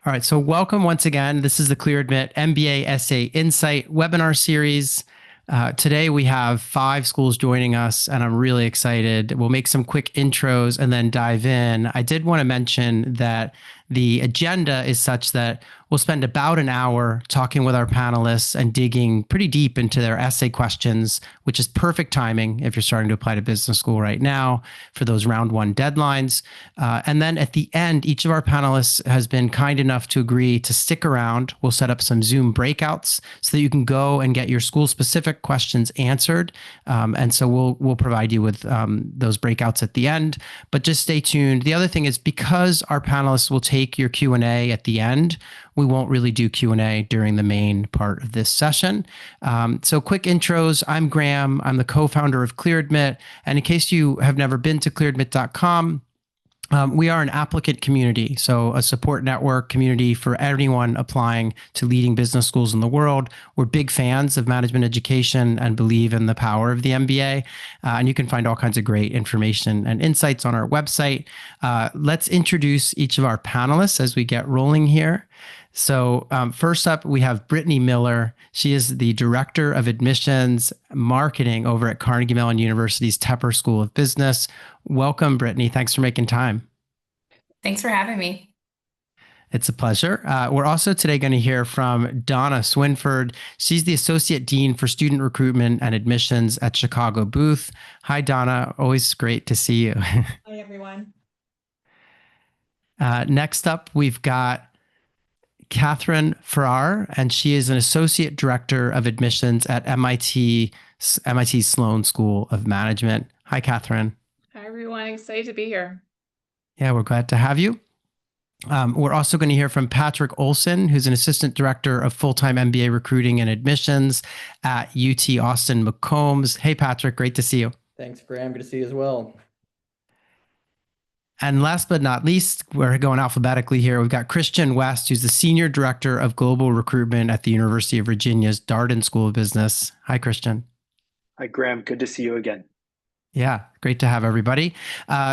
All right, so welcome once again. This is the Clear Admit MBA Essay Insight webinar series. Today we have 5 schools joining us, and I'm really excited. We'll make some quick intros and then dive in. I did want to mention that the agenda is such that we'll spend about an hour talking with our panelists and digging pretty deep into their essay questions, which is perfect timing if you're starting to apply to business school right now for those round 1 deadlines. And then at the end, each of our panelists has been kind enough to agree to stick around. We'll set up some Zoom breakouts so that you can go and get your school-specific questions answered. And so we'll provide you with those breakouts at the end. But just stay tuned. The other thing is, because our panelists will take your Q&A at the end, we won't really do Q&A during the main part of this session. So quick intros. I'm Graham. I'm the co-founder of ClearAdmit. And in case you have never been to clearadmit.com, we are an applicant community, so a support network community for anyone applying to leading business schools in the world. We're big fans of management education and believe in the power of the MBA. And you can find all kinds of great information and insights on our website. Let's introduce each of our panelists as we get rolling here. So first up, we have Brittany Miller. She is the Director of Admissions Marketing over at Carnegie Mellon University's Tepper School of Business. Welcome, Brittany. Thanks for making time. Thanks for having me. It's a pleasure. We're also today going to hear from Donna Swinford. She's the Associate Dean for Student Recruitment and Admissions at Chicago Booth. Hi, Donna. Always great to see you. Hi, everyone. Next up, we've got Katherine Farrar, and she is an Associate Director of Admissions at MIT's Sloan School of Management. Hi, Katherine. Hi, everyone. Excited to be here. Yeah, we're glad to have you. We're also going to hear from Patrick Olson, who's an Assistant Director of Full-Time MBA Recruiting and Admissions at UT Austin McCombs. Hey, Patrick, great to see you. Thanks, Graham. Good to see you as well. And last but not least, we're going alphabetically here. We've got Christian West, who's the Senior Director of Global Recruitment at the University of Virginia's Darden School of Business. Hi, Christian. Hi, Graham. Good to see you again. Yeah, great to have everybody.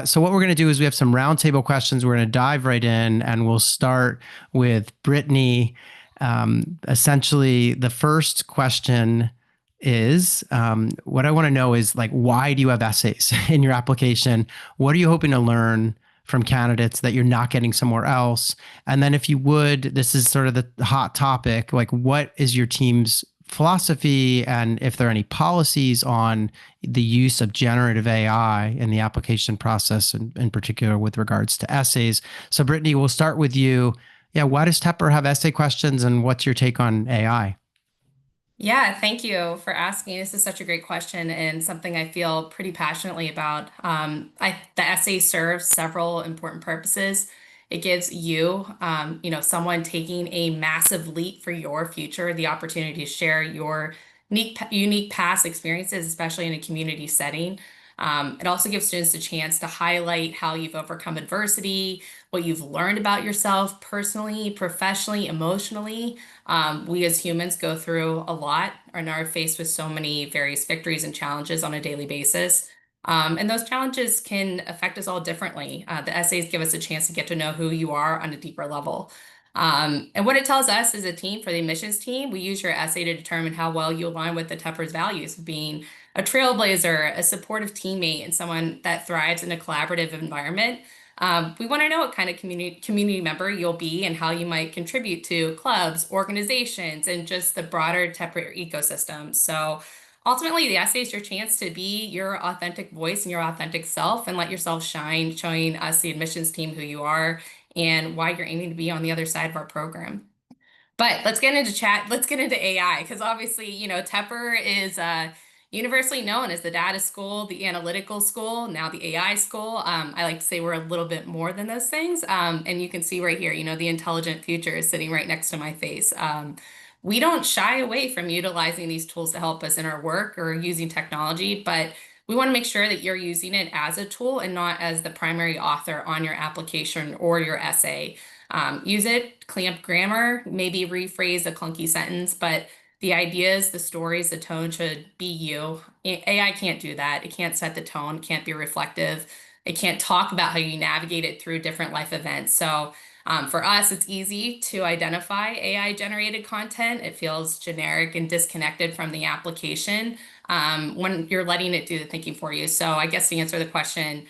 So what we're going to do is we have some roundtable questions. We're going to dive right in, and we'll start with Brittany. Essentially, the first question is, what I want to know is, like, why do you have essays in your application? What are you hoping to learn from candidates that you're not getting somewhere else? And then if you would, this is sort of the hot topic, like, what is your team's philosophy, and if there are any policies on the use of generative AI in the application process, and in particular with regards to essays. So Brittany, we'll start with you. Yeah, why does Tepper have essay questions, and what's your take on AI? Yeah, thank you for asking. This is such a great question and something I feel pretty passionately about. The essay serves several important purposes. It gives you, someone taking a massive leap for your future, the opportunity to share your unique past experiences, especially in a community setting. It also gives students a chance to highlight how you've overcome adversity, what you've learned about yourself personally, professionally, emotionally. We as humans go through a lot and are faced with so many various victories and challenges on a daily basis. And those challenges can affect us all differently. The essays give us a chance to get to know who you are on a deeper level. And what it tells us as a team, for the admissions team, we use your essay to determine how well you align with the Tepper's values of being a trailblazer, a supportive teammate, and someone that thrives in a collaborative environment. We want to know what kind of community member you'll be and how you might contribute to clubs, organizations, and just the broader Tepper ecosystem. So ultimately, the essay is your chance to be your authentic voice and your authentic self and let yourself shine, showing us, the admissions team, who you are and why you're aiming to be on the other side of our program. But let's get into chat. Let's get into AI, because obviously, Tepper is universally known as the data school, the analytical school, now the AI school. I like to say we're a little bit more than those things. And you can see right here, the intelligent future is sitting right next to my face. We don't shy away from utilizing these tools to help us in our work or using technology, but we want to make sure that you're using it as a tool and not as the primary author on your application or your essay. Use it, clean up grammar, maybe rephrase a clunky sentence, but the ideas, the stories, the tone should be you. AI can't do that. It can't set the tone, can't be reflective. It can't talk about how you navigate it through different life events. So For us, it's easy to identify AI generated content. It feels generic and disconnected from the application when you're letting it do the thinking for you. So I guess to answer the question,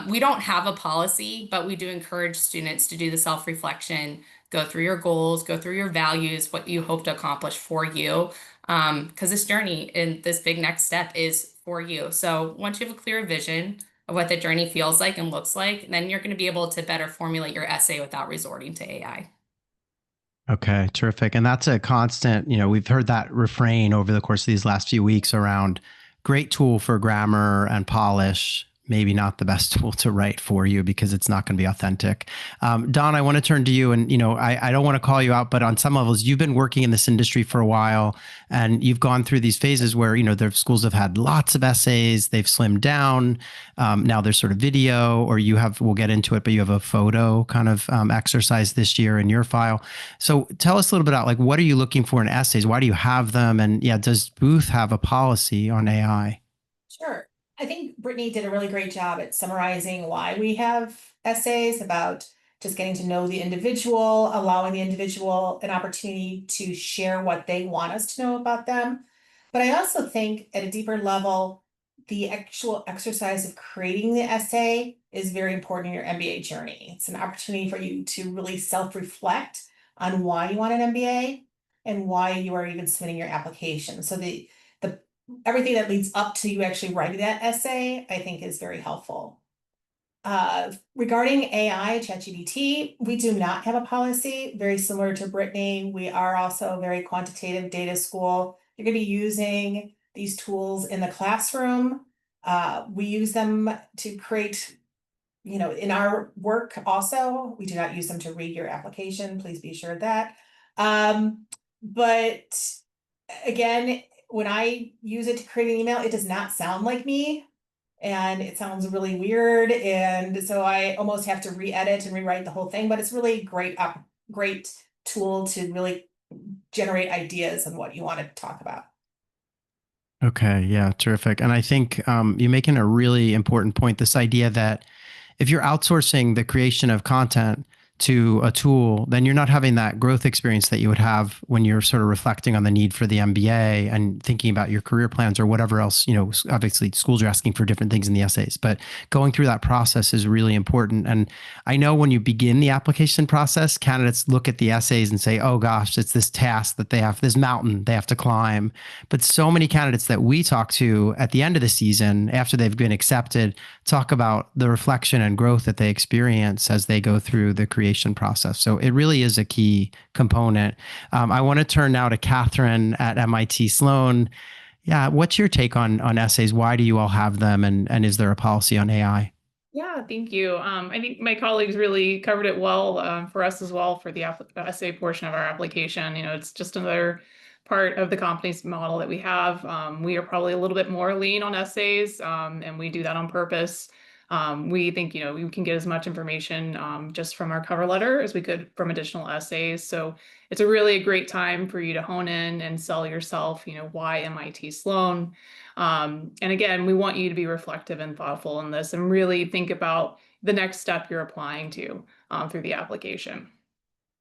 we don't have a policy, but we do encourage students to do the self-reflection, go through your goals, go through your values, what you hope to accomplish for you. Because this journey and this big next step is for you. So once you have a clear vision of what the journey feels like and looks like, then you're going to be able to better formulate your essay without resorting to AI. Okay, terrific. And that's a constant, we've heard that refrain over the course of these last few weeks around great tool for grammar and polish, maybe not the best tool to write for you because it's not going to be authentic. Don, I want to turn to you and, I don't want to call you out, but on some levels, you've been working in this industry for a while and you've gone through these phases where, the schools have had lots of essays, they've slimmed down. Now there's sort of video or we'll get into it, but you have a photo kind of exercise this year in your file. So tell us a little bit about what are you looking for in essays? Why do you have them? And does Booth have a policy on AI? Sure. I think Brittany did a really great job at summarizing why we have essays about just getting to know the individual, allowing the individual an opportunity to share what they want us to know about them. But I also think at a deeper level, the actual exercise of creating the essay is very important in your MBA journey. It's an opportunity for you to really self-reflect on why you want an MBA and why you are even submitting your application. So the everything that leads up to you actually writing that essay, I think is very helpful. Regarding AI, ChatGPT, we do not have a policy, very similar to Brittany. We are also a very quantitative data school. You're going to be using these tools in the classroom. We use them to create, in our work also, we do not use them to read your application. Please be sure of that. But again, when I use it to create an email, it does not sound like me and it sounds really weird. And so I almost have to re-edit and rewrite the whole thing, but it's really great tool to really generate ideas on what you want to talk about. Okay. Yeah. Terrific. And I think you're making a really important point, this idea that if you're outsourcing the creation of content to a tool, then you're not having that growth experience that you would have when you're sort of reflecting on the need for the MBA and thinking about your career plans or whatever else. Obviously schools are asking for different things in the essays, but going through that process is really important. And I know when you begin the application process, candidates look at the essays and say, oh gosh, it's this task that they have, this mountain they have to climb. But so many candidates that we talk to at the end of the season, after they've been accepted, talk about the reflection and growth that they experience as they go through the creation process. So it really is a key component. I want to turn now to Katherine at MIT Sloan. Yeah, what's your take on essays? Why do you all have them? And is there a policy on AI? Yeah, thank you. I think my colleagues really covered it well for us as well for the essay portion of our application. It's just another part of the company's model that we have. We are probably a little bit more lean on essays, and we do that on purpose. We think, we can get as much information just from our cover letter as we could from additional essays. So it's a really great time for you to hone in and sell yourself, why MIT Sloan? And again, we want you to be reflective and thoughtful in this and really think about the next step you're applying to through the application.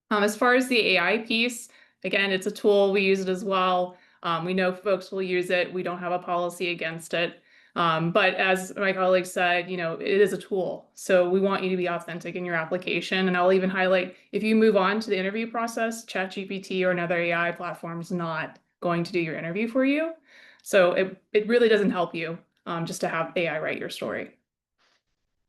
As far as the AI piece, again, it's a tool. We use it as well. We know folks will use it. We don't have a policy against it. But as my colleague said, it is a tool. So we want you to be authentic in your application. And I'll even highlight, if you move on to the interview process, ChatGPT or another AI platform is not going to do your interview for you. So it really doesn't help you just to have AI write your story.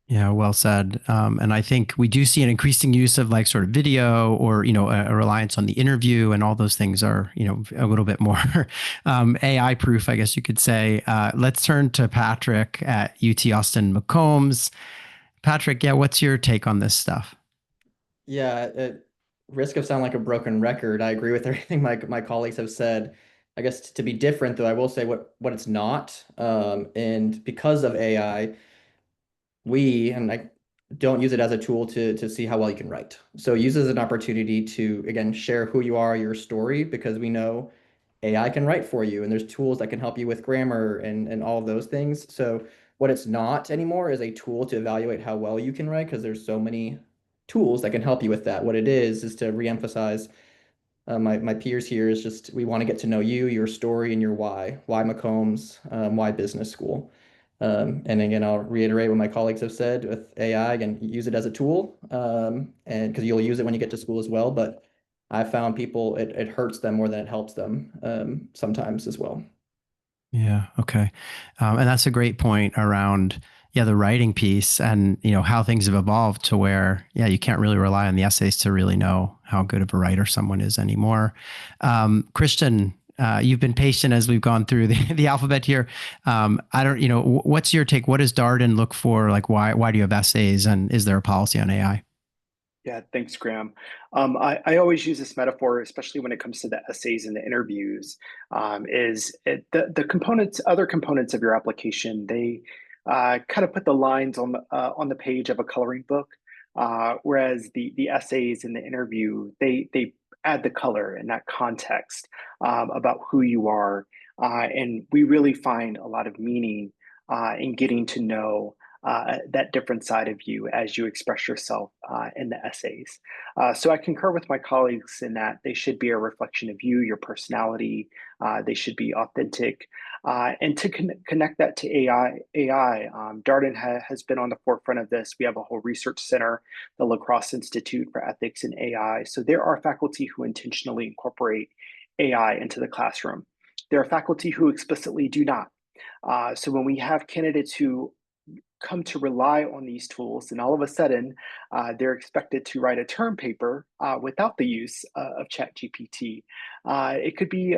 Yeah, well said. And I think we do see an increasing use of sort of video or, a reliance on the interview, and all those things are, a little bit more AI proof, I guess you could say. Let's turn to Patrick at UT Austin McCombs. Patrick, yeah, what's your take on this stuff? Yeah, at risk of sounding like a broken record, I agree with everything my colleagues have said. I guess to be different, though, I will say what it's not. And because of AI, I don't use it as a tool to see how well you can write. So use it as an opportunity to, again, share who you are, your story, because we know AI can write for you, and there's tools that can help you with grammar and all of those things. So what it's not anymore is a tool to evaluate how well you can write, because there's so many tools that can help you with that. What it is to reemphasize my peers here is just we want to get to know you, your story, and your why. Why McCombs? Why business school? And again, I'll reiterate what my colleagues have said with AI. Again, use it as a tool, and because you'll use it when you get to school as well. But I found people it hurts them more than it helps them sometimes as well. Yeah. Okay. And that's a great point around, yeah, the writing piece and, how things have evolved to where, yeah, you can't really rely on the essays to really know how good of a writer someone is anymore. Christian, you've been patient as we've gone through the alphabet here. I don't, what's your take? What does Darden look for? Like, why do you have essays, and is there a policy on AI? Yeah, thanks, Graham. I always use this metaphor, especially when it comes to the essays and the interviews, the components, other components of your application, they kind of put the lines on the page of a coloring book, whereas the essays and the interview, they add the color and that context about who you are. And we really find a lot of meaning in getting to know that different side of you as you express yourself in the essays. So I concur with my colleagues in that they should be a reflection of you, your personality. They should be authentic. And to connect that to AI, Darden has been on the forefront of this. We have a whole research center, the La Crosse Institute for Ethics in AI. So there are faculty who intentionally incorporate AI into the classroom. There are faculty who explicitly do not. So when we have candidates who come to rely on these tools, and all of a sudden they're expected to write a term paper without the use of ChatGPT. It could be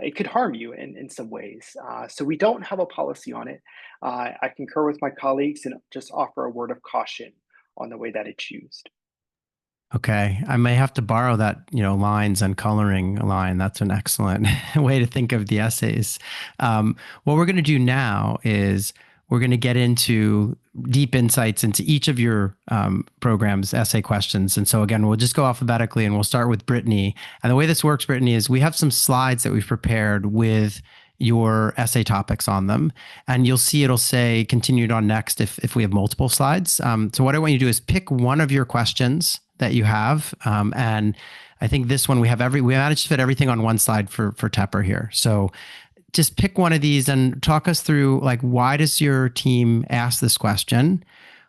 it could harm you in some ways. So we don't have a policy on it. I concur with my colleagues and just offer a word of caution on the way that it's used. Okay. I may have to borrow that, lines and coloring line. That's an excellent way to think of the essays. What we're going to do now is we're going to get into deep insights into each of your programs, essay questions. And so again, we'll just go alphabetically and we'll start with Brittany. And the way this works, Brittany, is we have some slides that we've prepared with your essay topics on them. And you'll see it'll say continued on next if we have multiple slides. So what I want you to do is pick one of your questions that you have. And I think this one we managed to fit everything on one slide for Tepper here. So just pick one of these and talk us through, like, why does your team ask this question?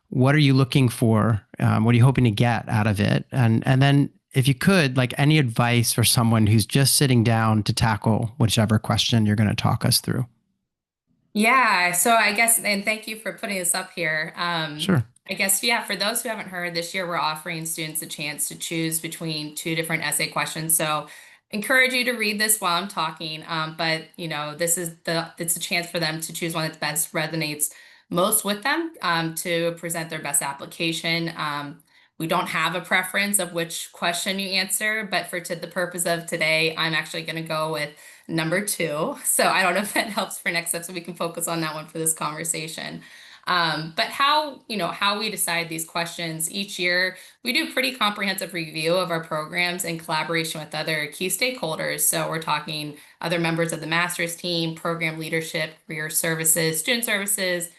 What are you looking for? What are you hoping to get out of it? And then if you could, like, any advice for someone who's just sitting down to tackle whichever question you're going to talk us through. Yeah, so I guess, and thank you for putting this up here. Sure. I guess, yeah, for those who haven't heard, this year we're offering students a chance to choose between two different essay questions. So encourage you to read this while I'm talking. But it's a chance for them to choose one that best resonates most with them to present their best application. We don't have a preference of which question you answer, but for the purpose of today, I'm actually going to go with number 2. So I don't know if that helps for next step, so we can focus on that one for this conversation. But how we decide these questions each year, we do pretty comprehensive review of our programs in collaboration with other key stakeholders. So we're talking other members of the master's team, program leadership, career services, student services,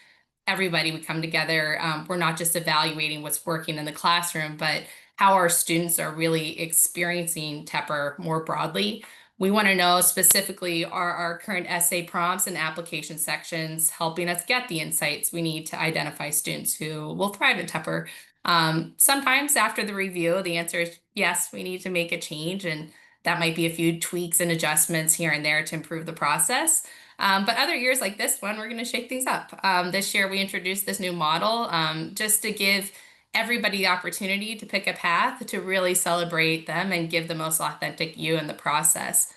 everybody. We come together. We're not just evaluating what's working in the classroom, but how our students are really experiencing Tepper more broadly. We want to know specifically, are our current essay prompts and application sections helping us get the insights we need to identify students who will thrive at Tepper? Sometimes after the review, the answer is yes, we need to make a change, and that might be a few tweaks and adjustments here and there to improve the process. But other years like this one, we're going to shake things up. This year, we introduced this new model just to give everybody the opportunity to pick a path to really celebrate them and give the most authentic you in the process.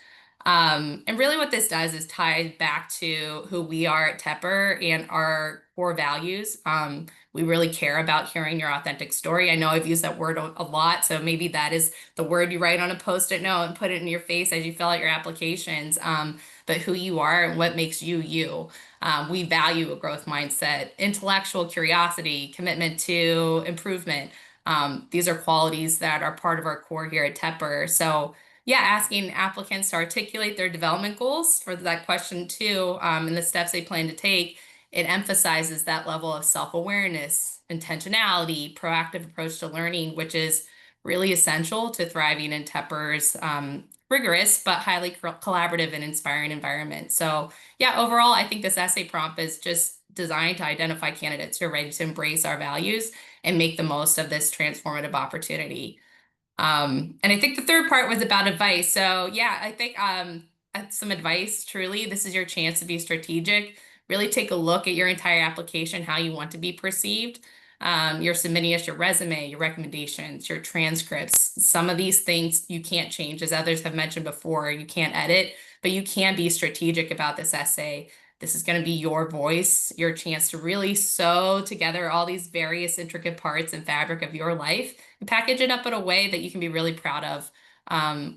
And really what this does is tie back to who we are at Tepper and our core values. We really care about hearing your authentic story. I know I've used that word a lot, so maybe that is the word you write on a Post-it note and put it in your face as you fill out your applications. But who you are and what makes you you. We value a growth mindset, intellectual curiosity, commitment to improvement. These are qualities that are part of our core here at Tepper. So yeah, asking applicants to articulate their development goals for that question 2 and the steps they plan to take it emphasizes that level of self-awareness, intentionality, proactive approach to learning, which is really essential to thriving in Tepper's rigorous but highly collaborative and inspiring environment. So yeah, overall, I think this essay prompt is just designed to identify candidates who are ready to embrace our values and make the most of this transformative opportunity. And I think the third part was about advice. So yeah, I think some advice, truly, this is your chance to be strategic. Really take a look at your entire application, how you want to be perceived. You're submitting us your resume, your recommendations, your transcripts. Some of these things you can't change, as others have mentioned before, you can't edit, but you can be strategic about this essay. This is going to be your voice, your chance to really sew together all these various intricate parts and fabric of your life and package it up in a way that you can be really proud of.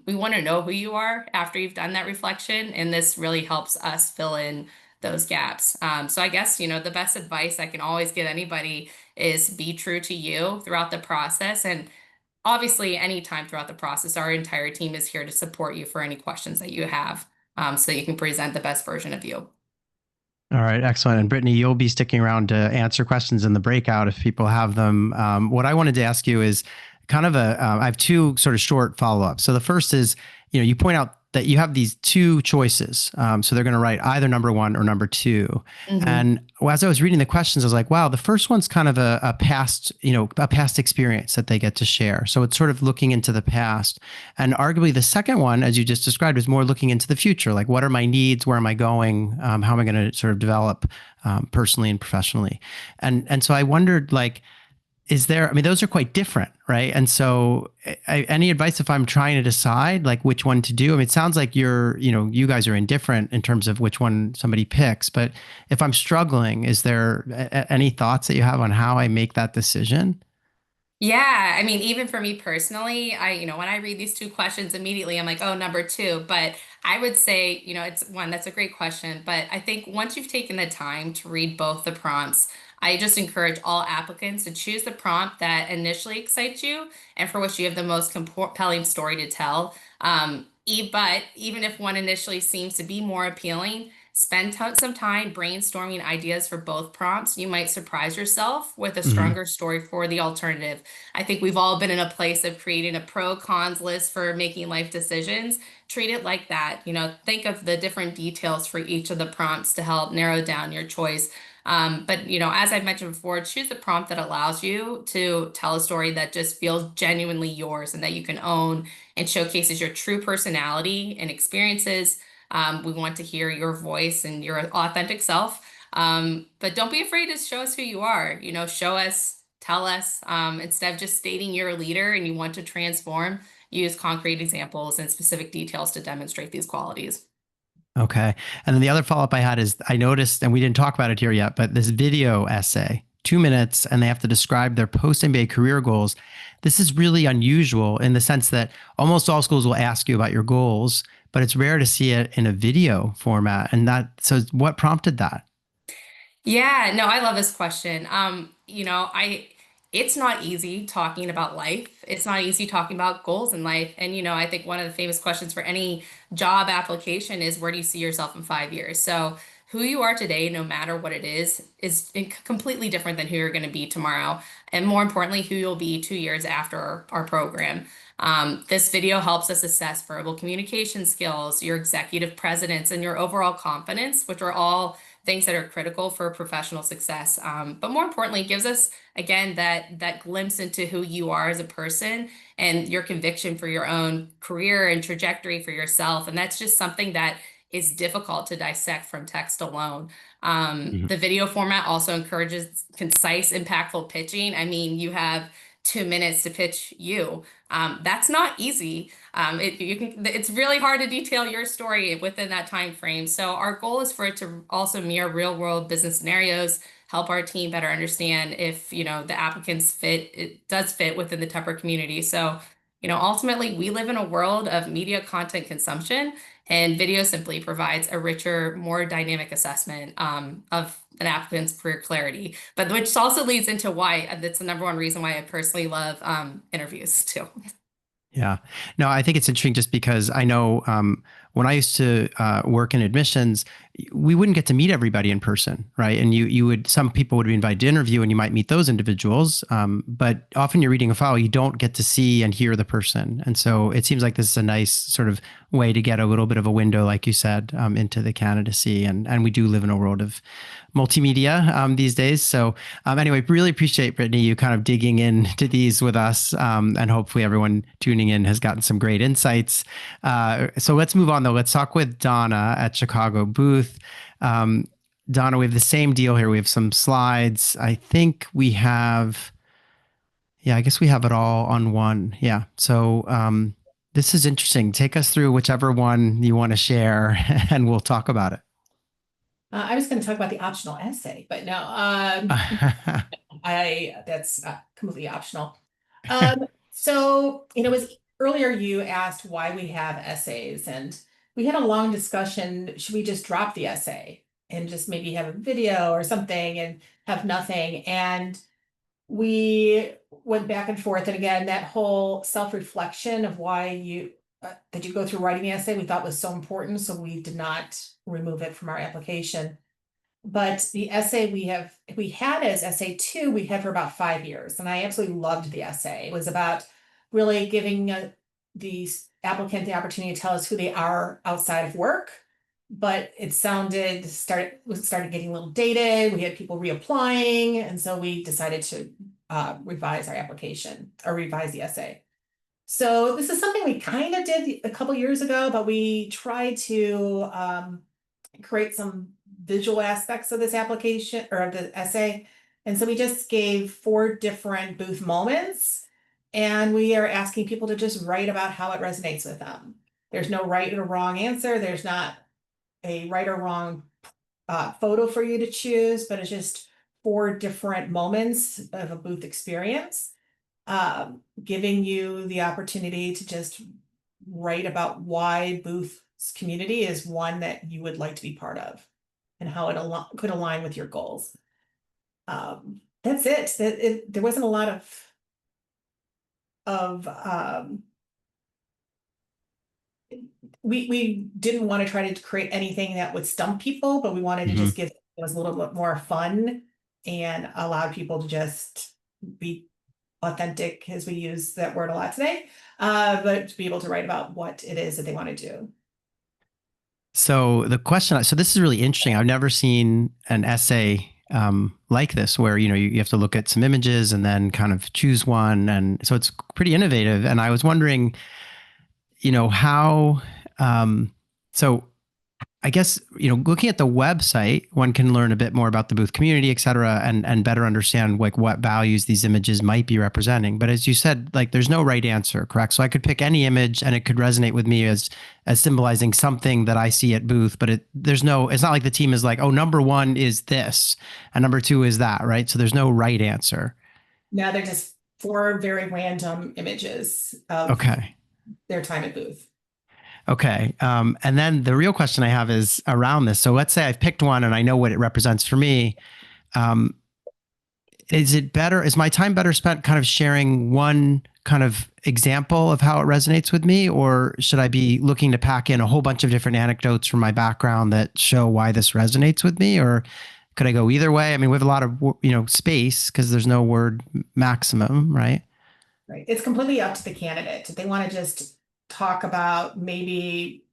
We want to know who you are after you've done that reflection, and this really helps us fill in those gaps. So I guess, the best advice I can always give anybody is be true to you throughout the process. And obviously, anytime throughout the process, our entire team is here to support you for any questions that you have, so that you can present the best version of you. All right, excellent. And Brittany, you'll be sticking around to answer questions in the breakout if people have them. What I wanted to ask you is kind of I have two sort of short follow-ups. So the first is, you point out that you have these two choices. So they're going to write either number one or number two. Mm-hmm. And as I was reading the questions, I was like, wow, the first one's kind of a past experience that they get to share. So it's sort of looking into the past. And arguably the second one, as you just described, is more looking into the future. Like, what are my needs? Where am I going? How am I going to sort of develop personally and professionally? And so I wondered, like, those are quite different, right? And so any advice if I'm trying to decide like which one to do? It sounds like you guys are indifferent in terms of which one somebody picks, but if I'm struggling, is there any thoughts that you have on how I make that decision? Yeah, even for me personally, when I read these two questions immediately, I'm like, oh, number two. But I would say, that's a great question. But I think once you've taken the time to read both the prompts, I just encourage all applicants to choose the prompt that initially excites you and for which you have the most compelling story to tell. But even if one initially seems to be more appealing, spend some time brainstorming ideas for both prompts. You might surprise yourself with a stronger story for the alternative. I think we've all been in a place of creating a pro-cons list for making life decisions. Treat it like that. Think of the different details for each of the prompts to help narrow down your choice. But as I've mentioned before, choose the prompt that allows you to tell a story that just feels genuinely yours and that you can own and showcases your true personality and experiences. We want to hear your voice and your authentic self. But don't be afraid to show us who you are. Show us, tell us, instead of just stating you're a leader and you want to transform, use concrete examples and specific details to demonstrate these qualities. Okay. And then the other follow-up I had is I noticed, and we didn't talk about it here yet, but this video essay, 2 minutes, and they have to describe their post-MBA career goals. This is really unusual in the sense that almost all schools will ask you about your goals, but it's rare to see it in a video format. So what prompted that? Yeah, no, I love this question. It's not easy talking about life. It's not easy talking about goals in life. And, I think one of the famous questions for any job application is, where do you see yourself in 5 years? So who you are today, no matter what it is completely different than who you're going to be tomorrow. And more importantly, who you'll be 2 years after our program. This video helps us assess verbal communication skills, your executive presence, and your overall confidence, which are all things that are critical for professional success. But more importantly, it gives us, again, that glimpse into who you are as a person and your conviction for your own career and trajectory for yourself. And that's just something that is difficult to dissect from text alone. The video format also encourages concise, impactful pitching. You have 2 minutes to pitch you. That's not easy. It's really hard to detail your story within that time frame. So our goal is for it to also mirror real world business scenarios, help our team better understand if, the applicants it does fit within the Tepper community. So, ultimately we live in a world of media content consumption, and video simply provides a richer, more dynamic assessment of an applicant's career clarity, but which also leads into why that's the number one reason why I personally love interviews too. Yeah, no, I think it's interesting just because I know when I used to work in admissions, we wouldn't get to meet everybody in person, right? And some people would be invited to interview, and you might meet those individuals. But often you're reading a file, you don't get to see and hear the person. And so it seems like this is a nice sort of way to get a little bit of a window, like you said, into the candidacy. And we do live in a world of multimedia these days. So anyway, really appreciate, Brittany, you kind of digging into these with us. And hopefully everyone tuning in has gotten some great insights. So let's move on, though. Let's talk with Donna at Chicago Booth. Donna, we have the same deal here. We have some slides. I think we have, I guess we have it all on one. Yeah. So this is interesting. Take us through whichever one you want to share, and we'll talk about it. I was going to talk about the optional essay, but no, that's completely optional. So, earlier you asked why we have essays, and we had a long discussion. Should we just drop the essay and just maybe have a video or something and have nothing? And we went back and forth. And again, that whole self-reflection of why you that you go through writing the essay, we thought was so important. So we did not remove it from our application. But the essay we had as essay 2, we had for about 5 years. And I absolutely loved the essay. It was about really giving the applicant the opportunity to tell us who they are outside of work. But it started getting a little dated. We had people reapplying. And so we decided to revise our application or revise the essay. So this is something we kind of did a couple years ago, but we tried to create some visual aspects of this application or of the essay. And so we just gave 4 different booth moments, and we are asking people to just write about how it resonates with them. There's no right or wrong answer. There's not a right or wrong photo for you to choose, but it's just 4 different moments of a booth experience, giving you the opportunity to just write about why Booth's community is one that you would like to be part of and how it could align with your goals. That's it. There wasn't a lot of we didn't want to try to create anything that would stump people, but we wanted to just give it was a little bit more fun and allow people to just be authentic, as we use that word a lot today, but to be able to write about what it is that they want to do. So this is really interesting. I've never seen an essay like this, where, you have to look at some images and then kind of choose one. And so it's pretty innovative. And I was wondering, how, so I guess, looking at the website, one can learn a bit more about the booth community, et cetera, and better understand like what values these images might be representing. But as you said, like there's no right answer, correct? So I could pick any image and it could resonate with me as symbolizing something that I see at booth, but it's not like the team is like, oh, number 1 is this and number 2 is that, right? So there's no right answer. No, they're just 4 very random images of their time at booth. Okay. And then the real question I have is around this. So let's say I've picked one and I know what it represents for me. Is my time better spent kind of sharing one kind of example of how it resonates with me? Or should I be looking to pack in a whole bunch of different anecdotes from my background that show why this resonates with me? Or could I go either way? I mean, we have a lot of, space because there's no word maximum, right? Right. It's completely up to the candidate. If they want to just talk about maybe,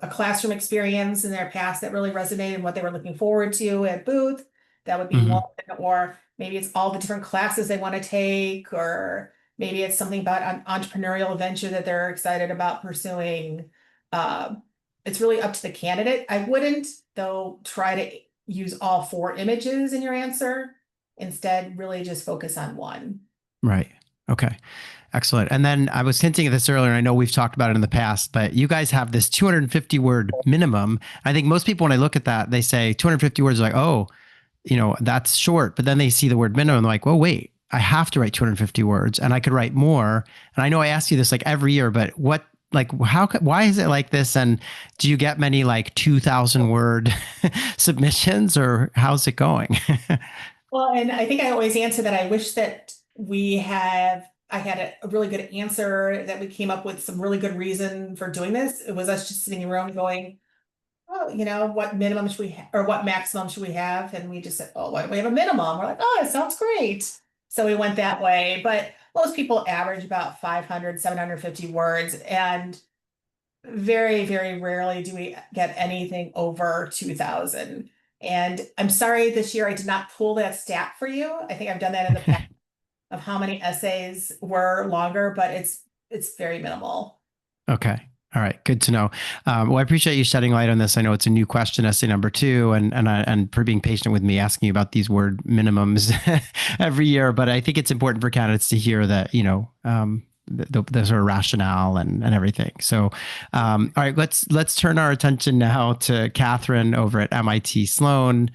a classroom experience in their past that really resonated and what they were looking forward to at booth, that would be one. Or maybe it's all the different classes they want to take, or maybe it's something about an entrepreneurial venture that they're excited about pursuing. It's really up to the candidate. I wouldn't, though, try to use all 4 images in your answer. Instead, really just focus on one. Right. Okay. Excellent. And then I was hinting at this earlier, and I know we've talked about it in the past, but you guys have this 250 word minimum. I think most people, when I look at that, they say 250 words, like, oh, that's short. But then they see the word minimum, like, well, wait, I have to write 250 words and I could write more. And I know I ask you this like every year, but why is it like this? And do you get many like 2,000 word submissions, or how's it going? Well, and I think I always answer that I wish that we have I had a really good answer, that we came up with some really good reason for doing this. It was us just sitting in a room going, oh, what minimum should we or what maximum should we have? And we just said, oh, why don't we have a minimum? We're like, oh, it sounds great. So we went that way, but most people average about 500, 750 words, and very, very rarely do we get anything over 2,000. And I'm sorry, this year I did not pull that stat for you. I think I've done that in the past of how many essays were longer, but it's very minimal. Okay. All right. Good to know. Well, I appreciate you shedding light on this. I know it's a new question, essay number 2, and for being patient with me asking you about these word minimums every year. But I think it's important for candidates to hear that, the sort of rationale and everything. So, all right, let's turn our attention now to Katherine over at MIT Sloan.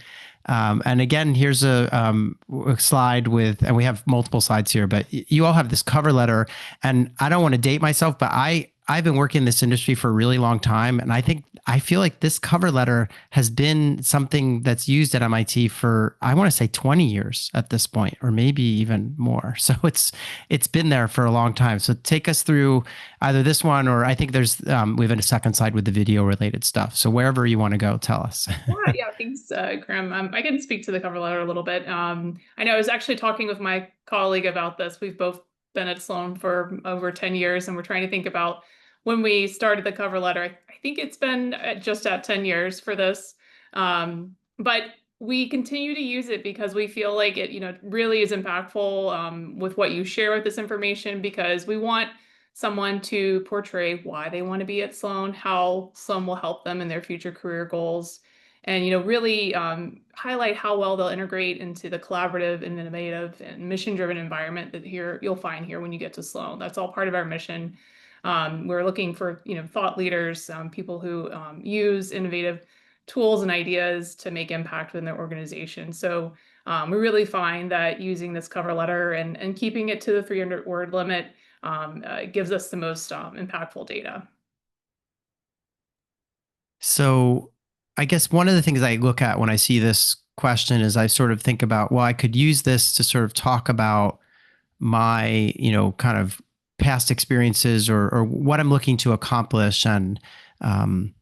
And again, here's a slide with, and we have multiple slides here, but you all have this cover letter, and I don't want to date myself, but I've been working in this industry for a really long time. And I feel like this cover letter has been something that's used at MIT for, I want to say 20 years at this point, or maybe even more. So it's been there for a long time. So take us through either this one, or I think we have a second slide with the video related stuff. So wherever you want to go, tell us. Yeah, thanks, Graham. I can speak to the cover letter a little bit. I know I was actually talking with my colleague about this. We've both been at Sloan for over 10 years, and we're trying to think about when we started the cover letter. I think it's been just at 10 years for this. But we continue to use it because we feel like it, really is impactful with what you share with this information, because we want someone to portray why they want to be at Sloan, how Sloan will help them in their future career goals, and really highlight how well they'll integrate into the collaborative and innovative and mission-driven environment that you'll find here when you get to Sloan. That's all part of our mission. We're looking for thought leaders, people who use innovative tools and ideas to make impact within their organization. So we really find that using this cover letter and keeping it to the 300-word limit gives us the most impactful data. So I guess one of the things I look at when I see this question is I sort of think about, well, I could use this to sort of talk about my, kind of past experiences or what I'm looking to accomplish, and, kind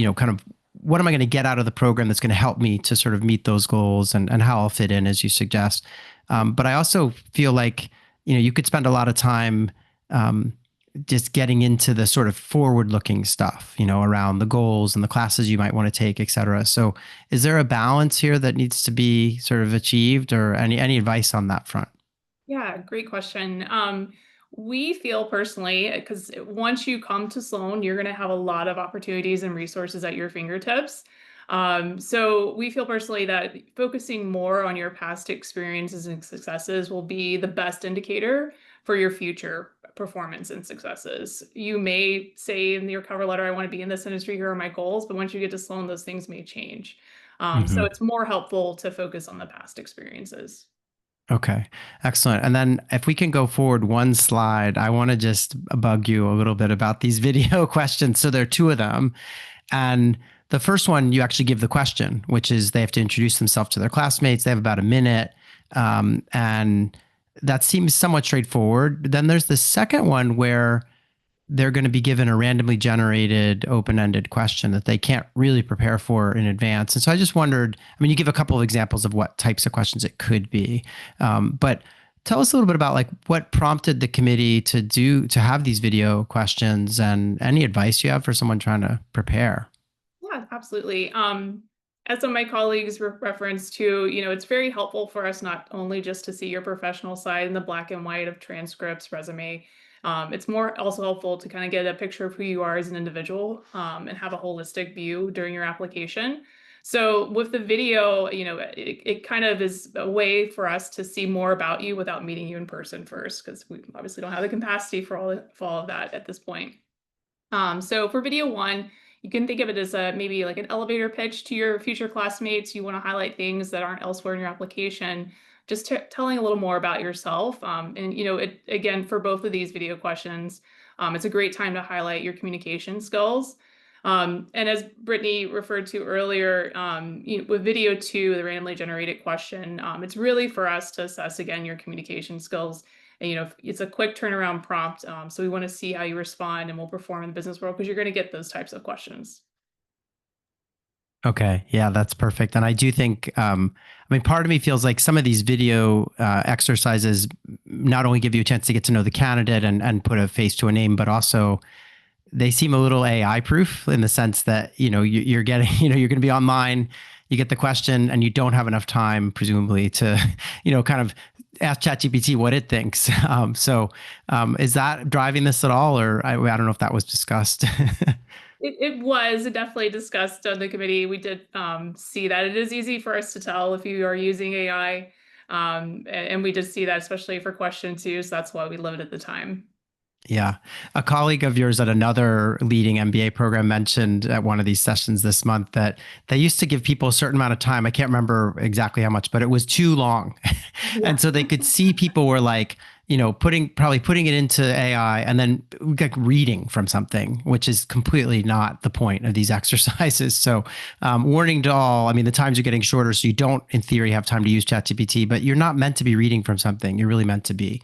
of what am I going to get out of the program that's going to help me to sort of meet those goals, and how I'll fit in, as you suggest. But I also feel like, you could spend a lot of time just getting into the sort of forward-looking stuff, around the goals and the classes you might want to take, et cetera. So is there a balance here that needs to be sort of achieved, or any advice on that front? Yeah, great question. We feel personally, because once you come to Sloan, you're going to have a lot of opportunities and resources at your fingertips. So we feel personally that focusing more on your past experiences and successes will be the best indicator for your future performance and successes. You may say in your cover letter, I want to be in this industry, here are my goals, but once you get to Sloan, those things may change. So it's more helpful to focus on the past experiences. Okay, excellent. And then if we can go forward one slide, I want to just bug you a little bit about these video questions. So there are 2 of them. And the first one, you actually give the question, which is they have to introduce themselves to their classmates. They have about a minute. And that seems somewhat straightforward. But then there's the second one where they're going to be given a randomly generated open-ended question that they can't really prepare for in advance. And so I just wondered, you give a couple of examples of what types of questions it could be, but tell us a little bit about like what prompted the committee to have these video questions, and any advice you have for someone trying to prepare. Yeah, absolutely. As some of my colleagues referenced to, it's very helpful for us not only just to see your professional side in the black and white of transcripts, resume. It's more also helpful to kind of get a picture of who you are as an individual, and have a holistic view during your application. So with the video, it kind of is a way for us to see more about you without meeting you in person first, because we obviously don't have the capacity for all of that at this point. So for video 1, you can think of it as maybe like an elevator pitch to your future classmates. You want to highlight things that aren't elsewhere in your application, just telling a little more about yourself. And again, for both of these video questions, it's a great time to highlight your communication skills. And as Brittany referred to earlier, with video 2, the randomly generated question, it's really for us to assess again your communication skills And, it's a quick turnaround prompt. So we want to see how you respond and will perform in the business world, because you're going to get those types of questions. Okay. Yeah, that's perfect. And I do think, part of me feels like some of these video exercises not only give you a chance to get to know the candidate and put a face to a name, but also they seem a little AI proof in the sense that, you're getting, you're going to be online, you get the question and you don't have enough time, presumably, to, kind of ask ChatGPT what it thinks. Is that driving this at all? Or I don't know if that was discussed. It was definitely discussed on the committee. We did see that it is easy for us to tell if you are using AI. And we did see that, especially for question 2. So that's why we limited the time. Yeah. A colleague of yours at another leading MBA program mentioned at one of these sessions this month that they used to give people a certain amount of time. I can't remember exactly how much, but it was too long. Yeah. And so they could see people were like, probably putting it into AI and then like reading from something, which is completely not the point of these exercises. So warning to all, the times are getting shorter. So you don't, in theory, have time to use ChatGPT, but you're not meant to be reading from something. You're really meant to be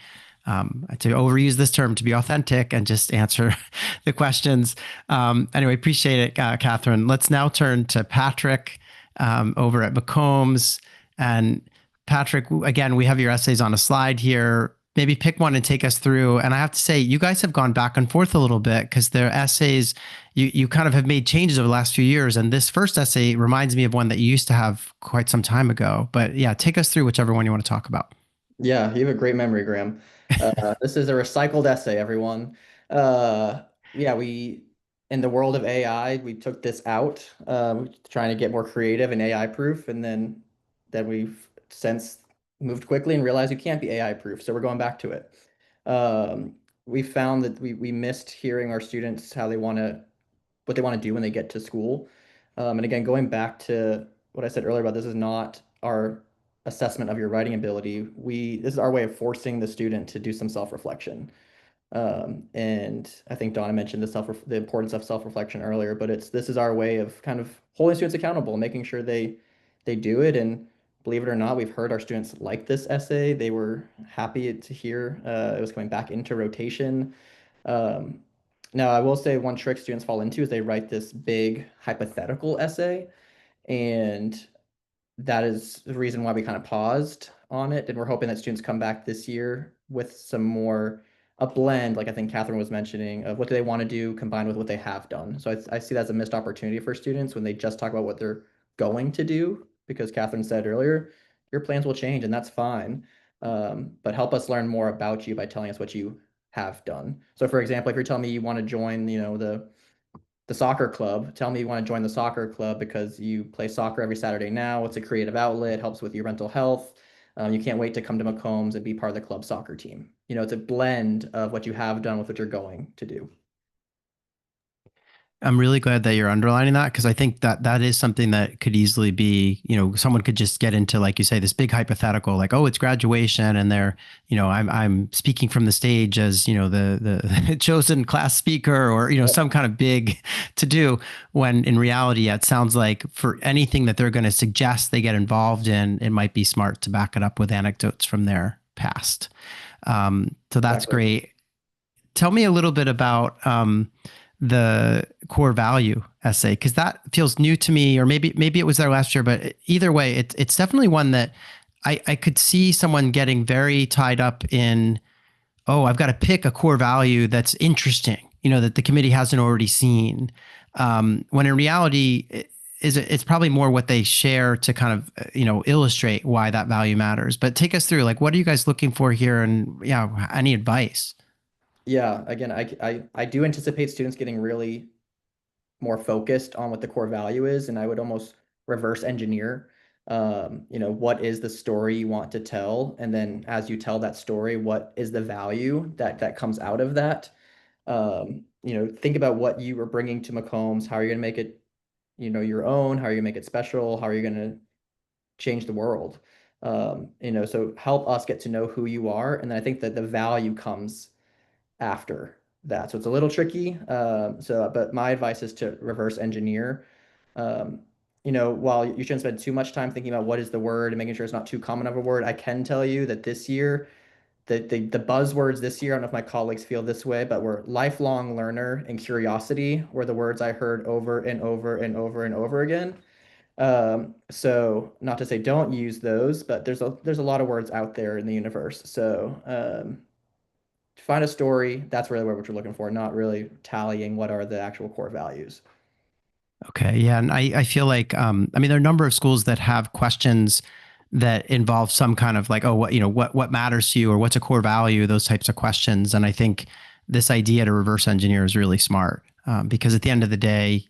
to overuse this term, to be authentic and just answer the questions. Anyway, appreciate it, Katherine. Let's now turn to Patrick over at McCombs. And Patrick, again, we have your essays on a slide here. Maybe pick one and take us through. And I have to say, you guys have gone back and forth a little bit because their essays, you kind of have made changes over the last few years. And this first essay reminds me of one that you used to have quite some time ago. But yeah, take us through whichever one you want to talk about. Yeah, you have a great memory, Graham. This is a recycled essay, everyone. Yeah, in the world of AI, we took this out, trying to get more creative and AI proof, and then we've since moved quickly and realized you can't be AI proof, so we're going back to it. We found that we missed hearing our students what they want to do when they get to school. And again, going back to what I said earlier about this is not our assessment of your writing ability. This is our way of forcing the student to do some self-reflection. And I think Donna mentioned the importance of self-reflection earlier, but this is our way of kind of holding students accountable, making sure they do it. And believe it or not, we've heard our students like this essay. They were happy to hear it was coming back into rotation. Now, I will say one trick students fall into is they write this big hypothetical essay, and that is the reason why we kind of paused on it. And we're hoping that students come back this year with some more a blend, like I think Katherine was mentioning, of what do they want to do combined with what they have done. So I see that as a missed opportunity for students when they just talk about what they're going to do, because Katherine said earlier, your plans will change and that's fine. But help us learn more about you by telling us what you have done. So for example, if you're telling me you want to join, the soccer club, tell me you want to join the soccer club because you play soccer every Saturday now. It's a creative outlet, helps with your mental health. You can't wait to come to McCombs and be part of the club soccer team. It's a blend of what you have done with what you're going to do. I'm really glad that you're underlining that, because I think that is something that could easily be, someone could just get into, like you say, this big hypothetical, like, oh, it's graduation and they're, I'm speaking from the stage as, the chosen class speaker, or, some kind of big to do, when in reality, it sounds like for anything that they're going to suggest they get involved in, it might be smart to back it up with anecdotes from their past. So that's Exactly. great. Tell me a little bit about, the core value essay, because that feels new to me, or maybe it was there last year, but either way, it's definitely one that I could see someone getting very tied up in, oh, I've got to pick a core value that's interesting, that the committee hasn't already seen. When in reality, it's probably more what they share to kind of, illustrate why that value matters. But take us through, like, what are you guys looking for here? And yeah, any advice? Yeah, again, I do anticipate students getting really more focused on what the core value is, and I would almost reverse engineer, what is the story you want to tell? And then as you tell that story, what is the value that comes out of that? Think about what you were bringing to McCombs. How are you going to make it, your own? How are you going to make it special? How are you going to change the world? So help us get to know who you are. And then I think that the value comes after that. So it's a little tricky. But my advice is to reverse engineer. While you shouldn't spend too much time thinking about what is the word and making sure it's not too common of a word, I can tell you that this year, the buzzwords this year, I don't know if my colleagues feel this way, but were lifelong learner and curiosity were the words I heard over and over and over and over again. So not to say don't use those, but there's a lot of words out there in the universe. So find a story, that's really what you're looking for, not really tallying what are the actual core values. Okay. Yeah. And I feel like, I mean, there are a number of schools that have questions that involve some kind of like, oh, what matters to you, or what's a core value, those types of questions. And I think this idea to reverse engineer is really smart, because at the end of the day,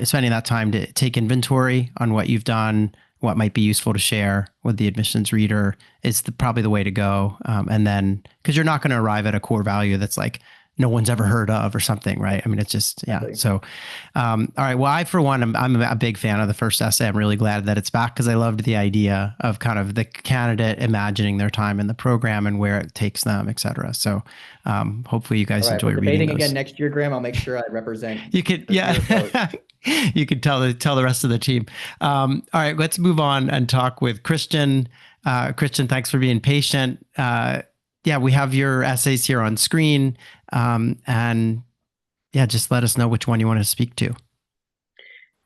spending that time to take inventory on what you've done, what might be useful to share with the admissions reader is probably the way to go. And then, because you're not going to arrive at a core value that's like, no one's ever heard of or something, right? I mean, it's just, yeah. So, all right. Well, I, for one, I'm a big fan of the first essay. I'm really glad that it's back because I loved the idea of kind of the candidate imagining their time in the program and where it takes them, et cetera. So hopefully you guys enjoy reading debating those. again next year, Graham. I'll make sure I represent. You could, yeah. You could tell the rest of the team. All right, let's move on and talk with Christian. Christian, thanks for being patient. Yeah, we have your essays here on screen. And yeah, just let us know which one you want to speak to.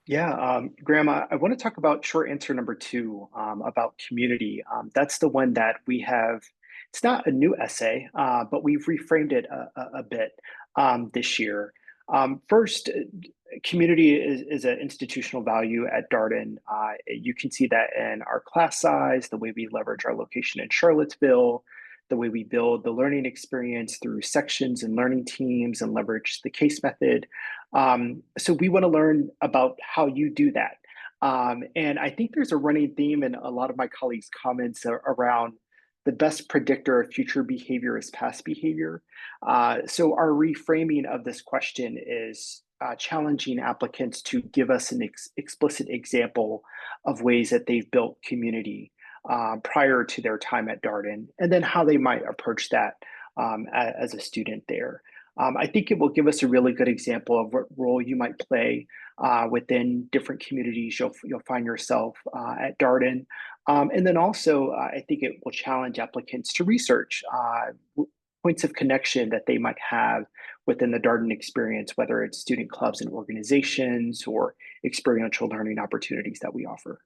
Yeah, Graham, I want to talk about short answer number 2, about community. That's the one that we have. It's not a new essay, but we've reframed it a bit this year. First, community is an institutional value at Darden. You can see that in our class size, the way we leverage our location in Charlottesville, the way we build the learning experience through sections and learning teams and leverage the case method. So we want to learn about how you do that. And I think there's a running theme in a lot of my colleagues' comments around the best predictor of future behavior is past behavior. So our reframing of this question is challenging applicants to give us an explicit example of ways that they've built community prior to their time at Darden, and then how they might approach that as a student there. I think it will give us a really good example of what role you might play within different communities you'll find yourself at Darden. And then also, I think it will challenge applicants to research points of connection that they might have within the Darden experience, whether it's student clubs and organizations or experiential learning opportunities that we offer.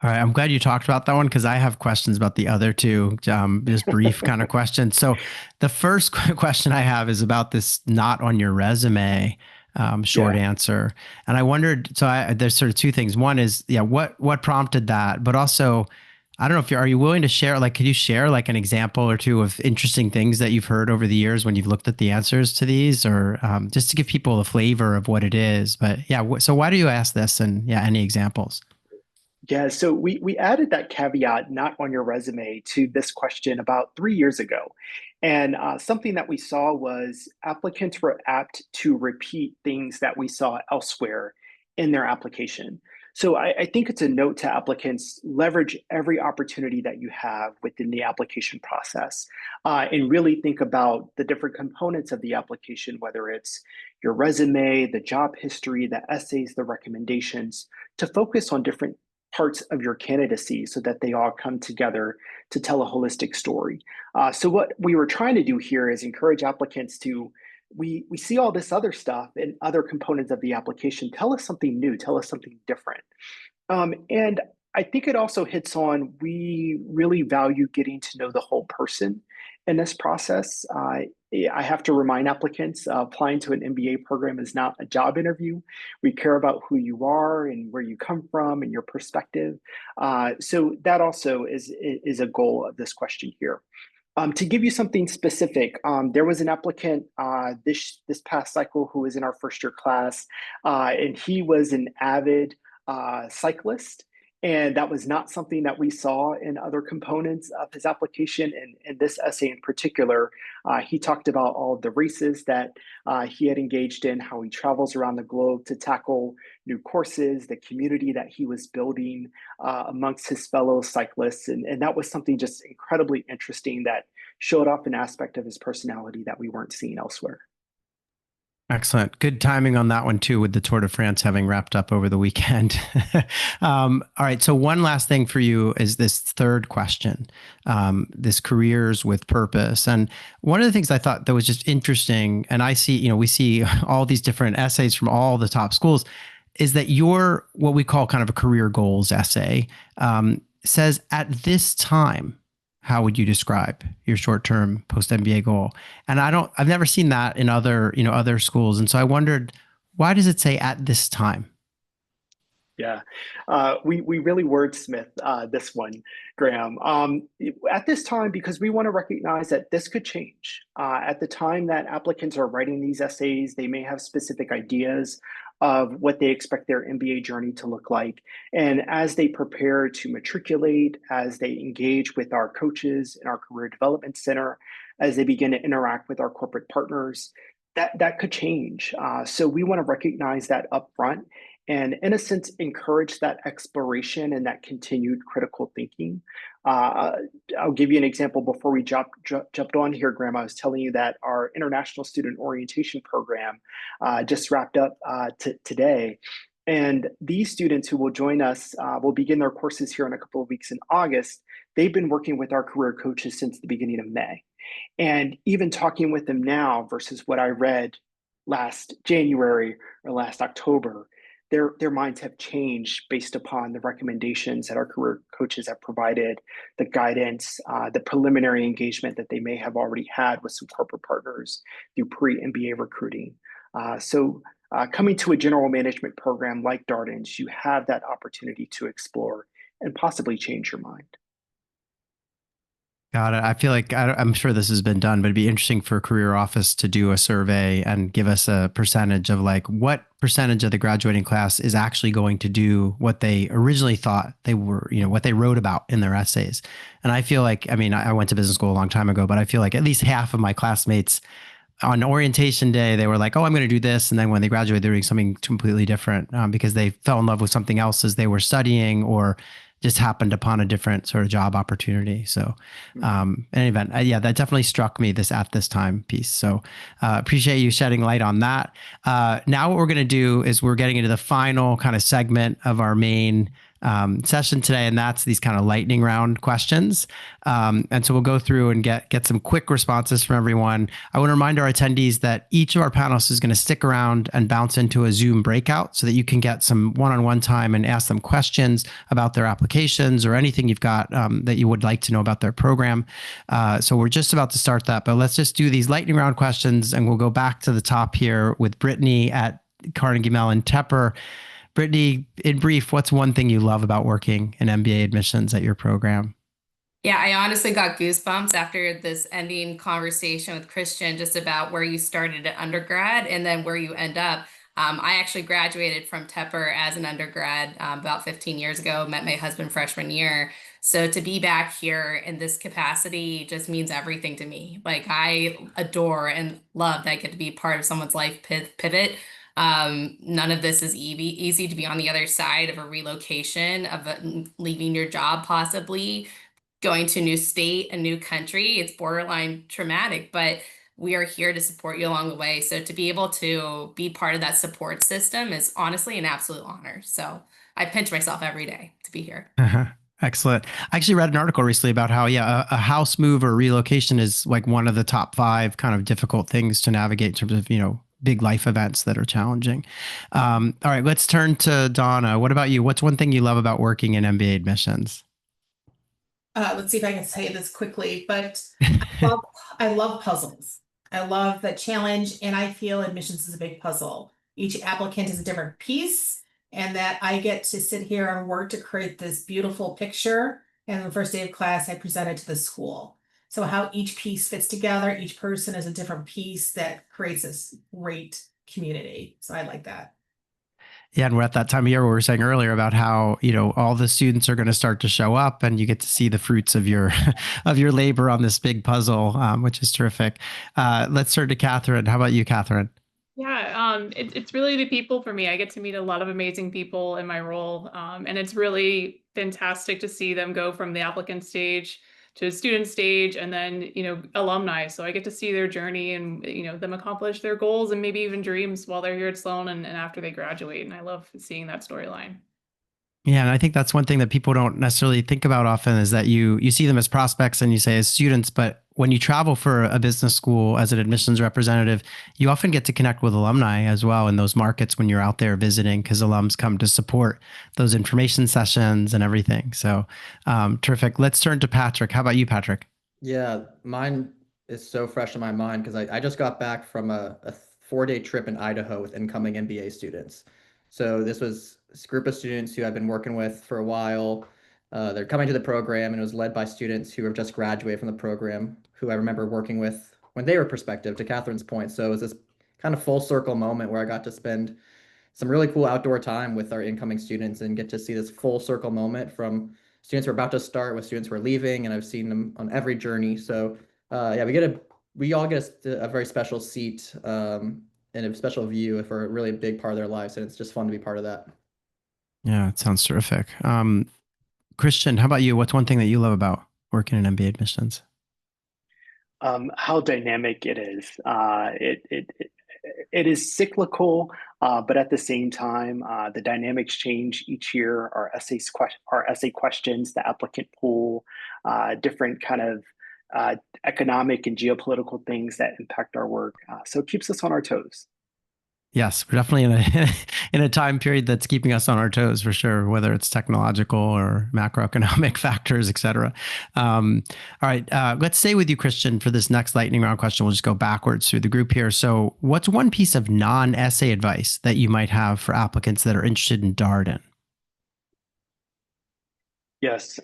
All right. I'm glad you talked about that one because I have questions about the other two, just brief kind of questions. So the first question I have is about this not on your resume short answer. And I wondered, so there's sort of two things. One is, what prompted that? But also, I don't know are you willing to share, like, could you share like an example or two of interesting things that you've heard over the years when you've looked at the answers to these, or just to give people a flavor of what it is? But yeah, so why do you ask this? And yeah, any examples? Yeah, so we added that caveat, not on your resume, to this question about 3 years ago. And something that we saw was applicants were apt to repeat things that we saw elsewhere in their application. So I think it's a note to applicants, leverage every opportunity that you have within the application process and really think about the different components of the application, whether it's your resume, the job history, the essays, the recommendations, to focus on different parts of your candidacy so that they all come together to tell a holistic story. So what we were trying to do here is encourage applicants to, we see all this other stuff and other components of the application. Tell us something new, tell us something different. And I think it also hits on, we really value getting to know the whole person in this process. I have to remind applicants, applying to an MBA program is not a job interview. We care about who you are and where you come from and your perspective. So that also is a goal of this question here. To give you something specific, there was an applicant this past cycle who was in our first year class, and he was an avid cyclist. And that was not something that we saw in other components of his application. And in this essay in particular, he talked about all of the races that he had engaged in, how he travels around the globe to tackle new courses, the community that he was building amongst his fellow cyclists. And that was something just incredibly interesting that showed off an aspect of his personality that we weren't seeing elsewhere. Excellent. Good timing on that one too, with the Tour de France having wrapped up over the weekend. All right. So one last thing for you is this third question, this careers with purpose. And one of the things I thought that was just interesting, and I see, we see all these different essays from all the top schools, is that your, what we call kind of a career goals essay, says at this time, how would you describe your short-term post-MBA goal? And I've never seen that in other schools. And so I wondered, why does it say at this time? Yeah, we really wordsmith this one, Graham. At this time, because we want to recognize that this could change. At the time that applicants are writing these essays, they may have specific ideas of what they expect their MBA journey to look like. And as they prepare to matriculate, as they engage with our coaches in our Career Development Center, as they begin to interact with our corporate partners, that could change. So we want to recognize that upfront and in a sense encourage that exploration and that continued critical thinking. I'll give you an example before we jumped on here, Graham. I was telling you that our International Student Orientation Program just wrapped up today. And these students who will join us will begin their courses here in a couple of weeks in August. They've been working with our career coaches since the beginning of May. And even talking with them now versus what I read last January or last October, their minds have changed based upon the recommendations that our career coaches have provided, the guidance, the preliminary engagement that they may have already had with some corporate partners through pre-MBA recruiting. So coming to a general management program like Darden's, you have that opportunity to explore and possibly change your mind. Got it. I feel like I'm sure this has been done, but it'd be interesting for a career office to do a survey and give us a percentage of like what percentage of the graduating class is actually going to do what they originally thought they were, what they wrote about in their essays. And I feel like, I went to business school a long time ago, but I feel like at least half of my classmates on orientation day, they were like, oh, I'm going to do this. And then when they graduated, they're doing something completely different because they fell in love with something else as they were studying or just happened upon a different sort of job opportunity. So in any event, yeah, that definitely struck me at this time piece. So appreciate you shedding light on that. Now what we're going to do is we're getting into the final kind of segment of our main session today, and that's these kind of lightning round questions. And so we'll go through and get some quick responses from everyone. I want to remind our attendees that each of our panelists is going to stick around and bounce into a Zoom breakout so that you can get some one-on-one time and ask them questions about their applications or anything you've got that you would like to know about their program. So we're just about to start that, but let's just do these lightning round questions and we'll go back to the top here with Brittany at Carnegie Mellon Tepper. Brittany, in brief, what's one thing you love about working in MBA admissions at your program? Yeah, I honestly got goosebumps after this ending conversation with Christian just about where you started at undergrad and then where you end up. I actually graduated from Tepper as an undergrad about 15 years ago, met my husband freshman year. So to be back here in this capacity just means everything to me. Like I adore and love that I get to be part of someone's life pivot. None of this is easy to be on the other side of a relocation, of leaving your job possibly, going to a new state, a new country. It's borderline traumatic, but we are here to support you along the way. So to be able to be part of that support system is honestly an absolute honor. So I pinch myself every day to be here. Excellent. I actually read an article recently about how, a house move or relocation is like one of the top 5 kind of difficult things to navigate in terms of, big life events that are challenging. All right, let's turn to Donna. What about you? What's one thing you love about working in MBA admissions? Let's see if I can say this quickly, but I love puzzles. I love the challenge, and I feel admissions is a big puzzle. Each applicant is a different piece, and that I get to sit here and work to create this beautiful picture. And the first day of class, I presented to the school. So how each piece fits together, each person is a different piece that creates this great community. So I like that. Yeah, and we're at that time of year where we were saying earlier about how, all the students are going to start to show up and you get to see the fruits of your of your labor on this big puzzle, which is terrific. Let's turn to Katherine. How about you, Katherine? Yeah, it's really the people for me. I get to meet a lot of amazing people in my role, and it's really fantastic to see them go from the applicant stage to student stage and then, alumni. So I get to see their journey and, them accomplish their goals and maybe even dreams while they're here at Sloan and after they graduate. And I love seeing that storyline. Yeah, and I think that's one thing that people don't necessarily think about often is that you see them as prospects and you say as students, but when you travel for a business school as an admissions representative, you often get to connect with alumni as well in those markets when you're out there visiting because alums come to support those information sessions and everything. So terrific. Let's turn to Patrick. How about you, Patrick? Yeah, mine is so fresh in my mind because I just got back from a 4-day trip in Idaho with incoming MBA students. So this was this group of students who I've been working with for a while. They're coming to the program, and it was led by students who have just graduated from the program, who I remember working with when they were prospective, to Katherine's point. So it was this kind of full circle moment where I got to spend some really cool outdoor time with our incoming students and get to see this full circle moment from students who are about to start with students who are leaving, and I've seen them on every journey. So yeah, we all get a very special seat and a special view for a really big part of their lives, and it's just fun to be part of that. Yeah, it sounds terrific. Christian, how about you? What's one thing that you love about working in MBA admissions? How dynamic it is. It is cyclical, but at the same time, the dynamics change each year. Our essay questions, the applicant pool, different kind of economic and geopolitical things that impact our work. So it keeps us on our toes. Yes, we're definitely in a in a time period that's keeping us on our toes for sure, whether it's technological or macroeconomic factors, et cetera. All right, let's stay with you, Christian, for this next lightning round question. We'll just go backwards through the group here. So what's one piece of non-essay advice that you might have for applicants that are interested in Darden? Yes,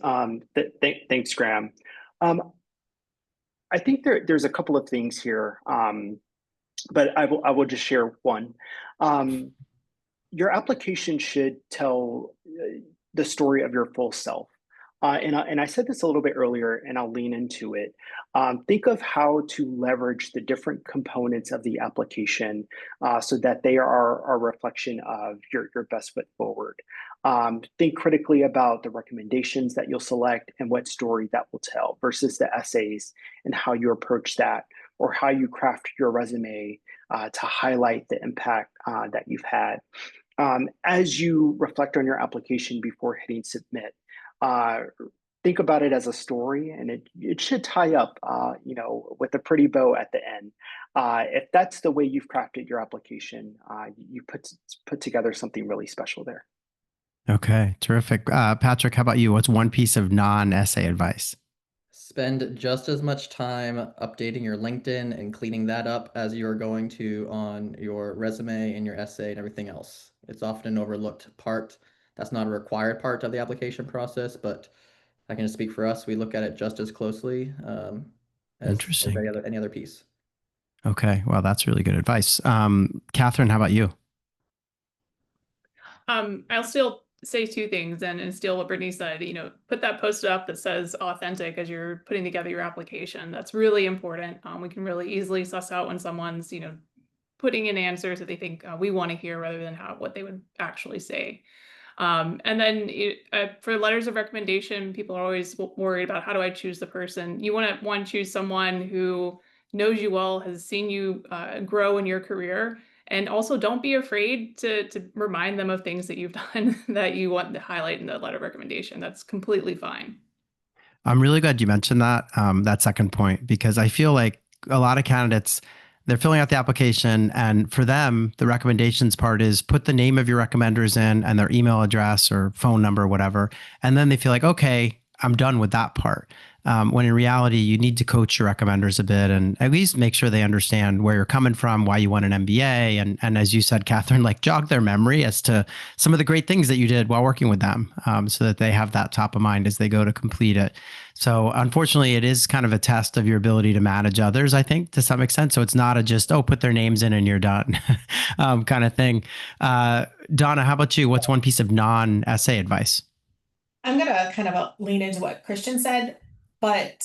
thanks, Graham. I think there's a couple of things here. But I will just share one. Your application should tell the story of your full self. And I said this a little bit earlier, and I'll lean into it. Think of how to leverage the different components of the application so that they are a reflection of your best foot forward. Think critically about the recommendations that you'll select and what story that will tell versus the essays and how you approach that, or how you craft your resume to highlight the impact that you've had. As you reflect on your application before hitting submit, think about it as a story, and it should tie up, with a pretty bow at the end. If that's the way you've crafted your application, you put together something really special there. Okay, terrific. Patrick, how about you? What's one piece of non-essay advice? Spend just as much time updating your LinkedIn and cleaning that up as you're going to on your resume and your essay and everything else. It's often an overlooked part. That's not a required part of the application process, but I can just speak for us. We look at it just as closely as any other piece. Okay, well, that's really good advice. Katherine, how about you? I'll still say two things and steal what Brittany said. Put that post up that says authentic as you're putting together your application. That's really important. We can really easily suss out when someone's putting in answers that they think we want to hear rather than what they would actually say. And then for letters of recommendation, people are always worried about, how do I choose the person? You want to choose someone who knows you well, has seen you grow in your career. And also, don't be afraid to remind them of things that you've done that you want to highlight in the letter of recommendation. That's completely fine. I'm really glad you mentioned that second point, because I feel like a lot of candidates, they're filling out the application, and for them, the recommendations part is put the name of your recommenders in and their email address or phone number, whatever. And then they feel like, okay, I'm done with that part. When in reality, you need to coach your recommenders a bit and at least make sure they understand where you're coming from, why you want an MBA. And as you said, Katherine, like jog their memory as to some of the great things that you did while working with them, so that they have that top of mind as they go to complete it. So unfortunately, it is kind of a test of your ability to manage others, I think, to some extent. So it's not put their names in and you're done kind of thing. Donna, how about you? What's one piece of non-essay advice? I'm going to kind of lean into what Christian said, but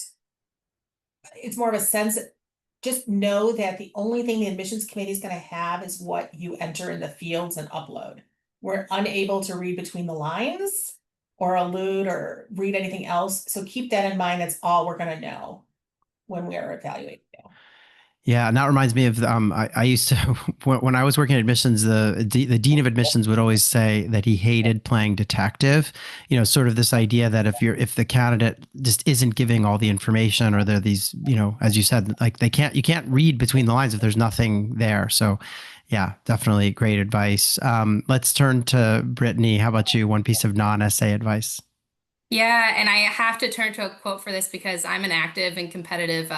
it's more of a sense that just know that the only thing the admissions committee is going to have is what you enter in the fields and upload. We're unable to read between the lines. or allude or read anything else. So keep that in mind. That's all we're going to know when we are evaluating you. Yeah, and that reminds me of I used to when I was working in admissions, the dean of admissions would always say that he hated playing detective. You know, sort of this idea that if the candidate just isn't giving all the information, or there are these, you know, as you said, like you can't read between the lines if there's nothing there. So, yeah, definitely great advice. Let's turn to Brittany. How about you? One piece of non-essay advice. Yeah, and I have to turn to a quote for this because I'm an active and competitive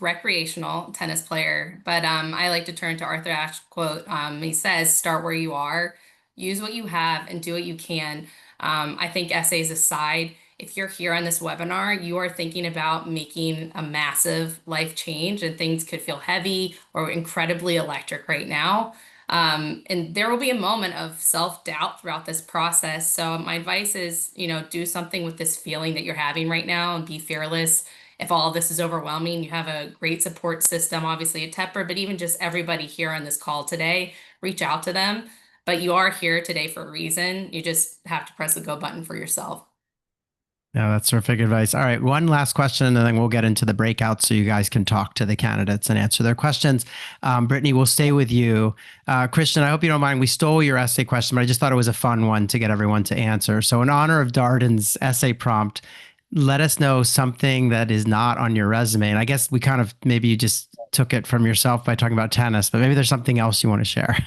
recreational tennis player. But I like to turn to Arthur Ashe's quote. He says, "Start where you are, use what you have, and do what you can." I think essays aside, if you're here on this webinar, you are thinking about making a massive life change, and things could feel heavy or incredibly electric right now. And there will be a moment of self-doubt throughout this process. So my advice is, do something with this feeling that you're having right now and be fearless. If all of this is overwhelming, you have a great support system, obviously at Tepper, but even just everybody here on this call today, reach out to them. But you are here today for a reason. You just have to press the go button for yourself. Yeah, that's terrific advice. All right, one last question, and then we'll get into the breakout so you guys can talk to the candidates and answer their questions. Brittany, we'll stay with you. Christian, I hope you don't mind. We stole your essay question, but I just thought it was a fun one to get everyone to answer. So in honor of Darden's essay prompt, let us know something that is not on your resume. And I guess we kind of, maybe you just took it from yourself by talking about tennis, but maybe there's something else you want to share.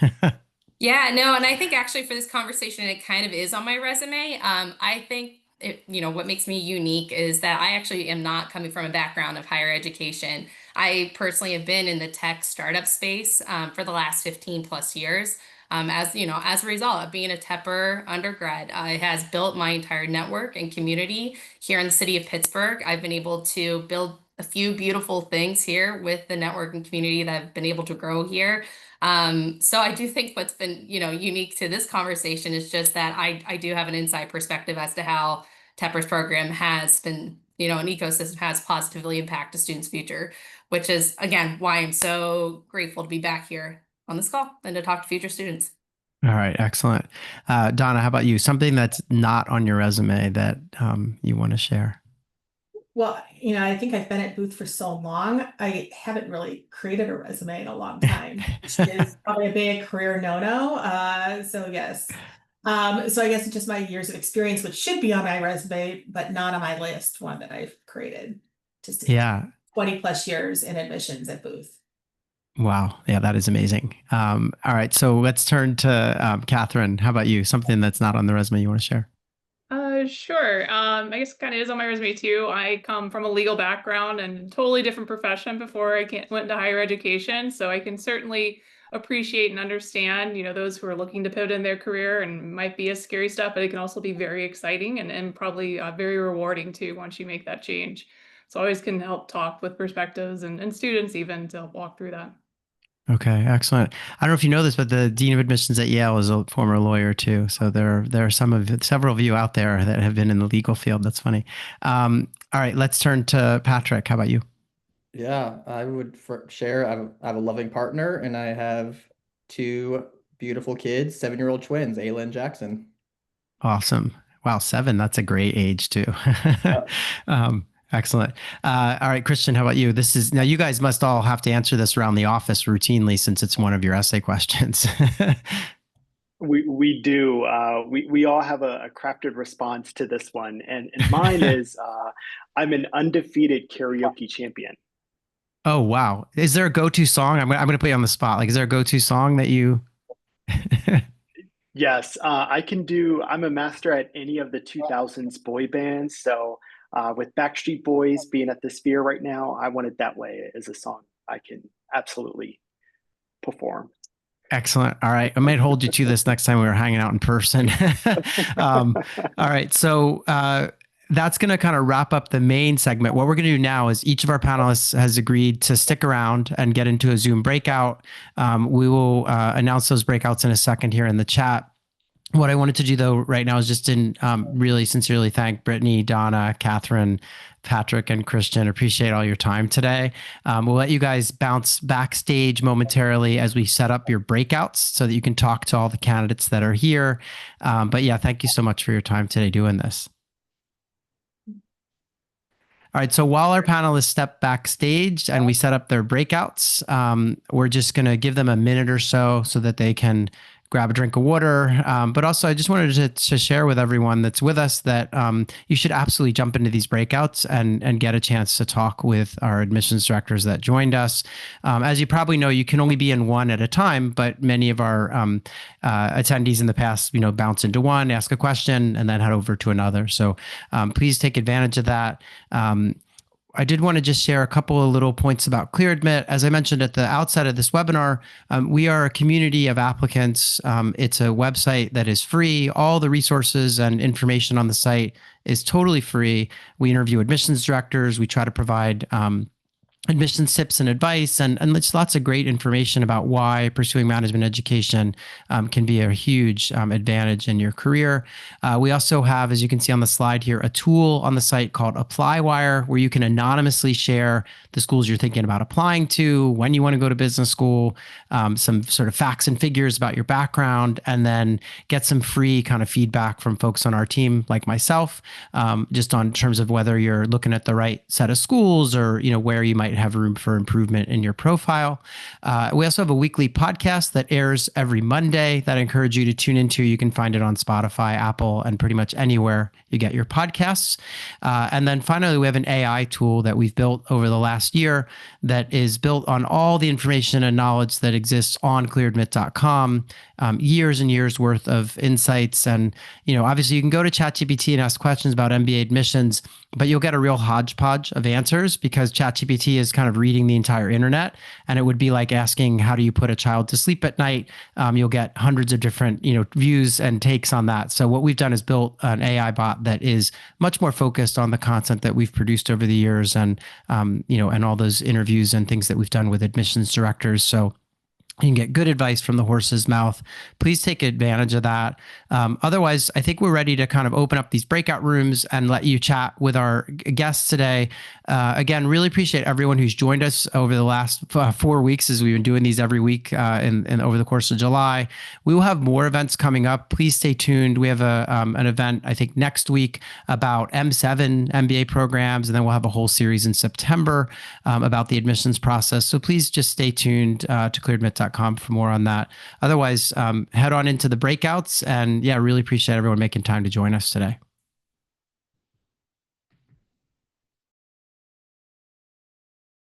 Yeah, no, and I think actually for this conversation, it kind of is on my resume. I think what makes me unique is that I actually am not coming from a background of higher education. I personally have been in the tech startup space for the last 15 plus years. As a result of being a Tepper undergrad, it has built my entire network and community here in the city of Pittsburgh. I've been able to build a few beautiful things here with the network and community that I've been able to grow here. So I do think what's been, unique to this conversation is just that I do have an inside perspective as to how Tepper's program has been, an ecosystem has positively impacted a student's future, which is, again, why I'm so grateful to be back here on this call and to talk to future students. All right, excellent. Donna, how about you? Something that's not on your resume that you want to share? Well, I think I've been at Booth for so long, I haven't really created a resume in a long time, which is probably a big career no-no. So yes. So I guess it's just my years of experience, which should be on my resume, but not on my list, one that I've created. Just Yeah. 20 plus years in admissions at Booth. Wow. Yeah, that is amazing. All right. So let's turn to Katherine. How about you? Something that's not on the resume you want to share? Sure. I guess it kind of is on my resume too. I come from a legal background and totally different profession before I went into higher education. So I can certainly appreciate and understand, those who are looking to pivot in their career, and might be a scary step, but it can also be very exciting and probably very rewarding too once you make that change. So I always can help talk with perspectives and students even to help walk through that. Okay, excellent. I don't know if you know this, but the dean of admissions at Yale is a former lawyer too. So there are several of you out there that have been in the legal field. That's funny. All right, let's turn to Patrick. How about you? Yeah, I would share. I have a loving partner, and I have two beautiful kids, 7-year-old twins, Ayla and Jackson. Awesome. Wow, 7. That's a great age too. Excellent. All right, Christian, how about you? Now you guys must all have to answer this around the office routinely since it's one of your essay questions. We do. We all have a crafted response to this one, and mine is I'm an undefeated karaoke champion. Oh, wow. Is there a go-to song? I'm going to put you on the spot. Like, is there a go-to song that you? Yes, I can do. I'm a master at any of the 2000s boy bands. So with Backstreet Boys being at the Sphere right now, I Want It That Way is a song I can absolutely perform. Excellent. All right. I might hold you to this next time we were hanging out in person. All right. So that's going to kind of wrap up the main segment. What we're going to do now is each of our panelists has agreed to stick around and get into a Zoom breakout. We will announce those breakouts in a second here in the chat. What I wanted to do though right now is just to really sincerely thank Brittany, Donna, Katherine, Patrick, and Christian. Appreciate all your time today. We'll let you guys bounce backstage momentarily as we set up your breakouts so that you can talk to all the candidates that are here. But yeah, thank you so much for your time today doing this. All right. So while our panelists step backstage and we set up their breakouts, we're just going to give them a minute or so that they can grab a drink of water. But also, I just wanted to share with everyone that's with us that you should absolutely jump into these breakouts and get a chance to talk with our admissions directors that joined us. As you probably know, you can only be in one at a time, but many of our attendees in the past, bounce into one, ask a question, and then head over to another. So please take advantage of that. I did want to just share a couple of little points about ClearAdmit. As I mentioned at the outset of this webinar, we are a community of applicants. It's a website that is free. All the resources and information on the site is totally free. We interview admissions directors. We try to provide admissions tips and advice, and it's lots of great information about why pursuing management education can be a huge advantage in your career. We also have, as you can see on the slide here, a tool on the site called ApplyWire, where you can anonymously share the schools you're thinking about applying to, when you want to go to business school, some sort of facts and figures about your background, and then get some free kind of feedback from folks on our team like myself, just on terms of whether you're looking at the right set of schools or where you might have room for improvement in your profile. We also have a weekly podcast that airs every Monday that I encourage you to tune into. You can find it on Spotify, Apple, and pretty much anywhere you get your podcasts. And then finally, we have an AI tool that we've built over the last year that is built on all the information and knowledge that exists on clearadmit.com, years and years worth of insights. And, obviously you can go to ChatGPT and ask questions about MBA admissions, but you'll get a real hodgepodge of answers because ChatGPT is kind of reading the entire internet. And it would be like asking, how do you put a child to sleep at night? You'll get hundreds of different, views and takes on that. So what we've done is built an AI bot that is much more focused on the content that we've produced over the years and, and all those interviews and things that we've done with admissions directors. So you can get good advice from the horse's mouth. Please take advantage of that. Otherwise, I think we're ready to kind of open up these breakout rooms and let you chat with our guests today. Again, really appreciate everyone who's joined us over the last 4 weeks as we've been doing these every week and over the course of July. We will have more events coming up. Please stay tuned. We have an event, I think, next week about M7 MBA programs, and then we'll have a whole series in September about the admissions process. So please just stay tuned to clearadmit.com for more on that. Otherwise, head on into the breakouts, and really appreciate everyone making time to join us today.